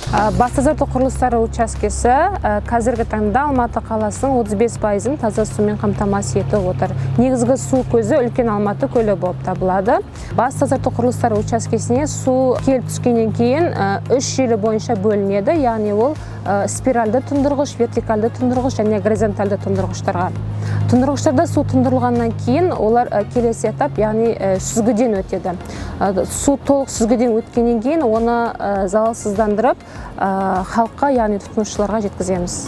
Бас тазарту құрылыстары учаскесі қазіргі таңда Алматы қаласының 35%-ін таза сумен қамтамасыз етіп отыр. Негізгі су көзі үлкен Алматы көлі болып табылады. Бас тазарту құрылыстары учаскесіне су келіп түскеннен кейін 3 желі бойынша бөлінеді, яғни ол спиральды тұндырғыш, вертикальды тұндырғыш және горизонтальды тұндырғыштарға. Тұндырғыштарда су тұндырылғаннан кейін олар келесі этап, яғни сүзгіден өтеді. Су толық сүзгіден өткеннен кейін оны залалсыздандырып халыққа, яғни тұтынушыларға жеткіземіз.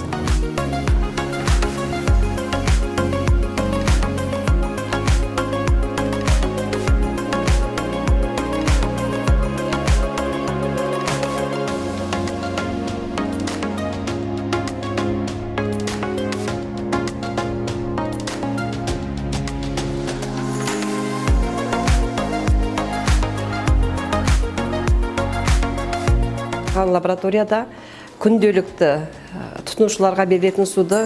Лабораторияда күнделікті тұтынушыларға берілетін суды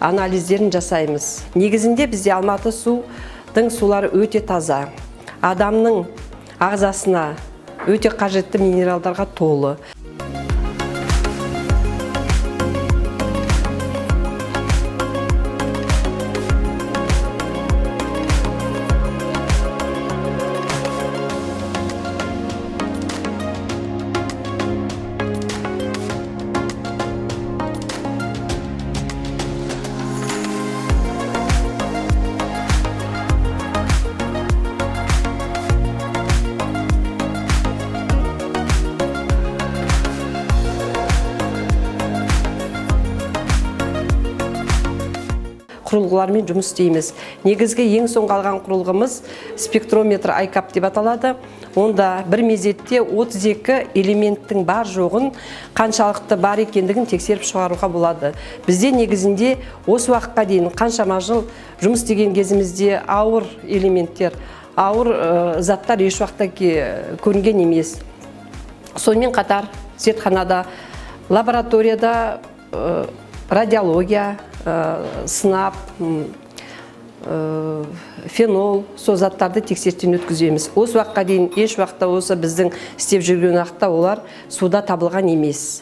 анализдерін жасаймыз. Негізінде бізде Алматы судың сулары өте таза. Адамның ағзасына өте қажетті минералдарға толы. Құрылғылармен жұмыс істейміз. Негізгі ең соңғы алған құрылғымыз спектрометр айкап деп аталады. Онда бір мезетте 32 элементтің бар жоғын, қаншалықты бар екендігін тексеріп шығаруға болады. Бізде негізінде осы уақытқа дейін қаншама жыл жұмыс істеген кезімізде ауыр элементтер, ауыр заттар еш уақытта көрінген емес. Сонымен қатар зертханада, лабораторияда радиология, сынап, фенол, сол заттарды тексерістен өткіземіз. Осы уақытқа дейін еш уақытта осы біздің істеп жүрген уақытта олар суда табылған емес.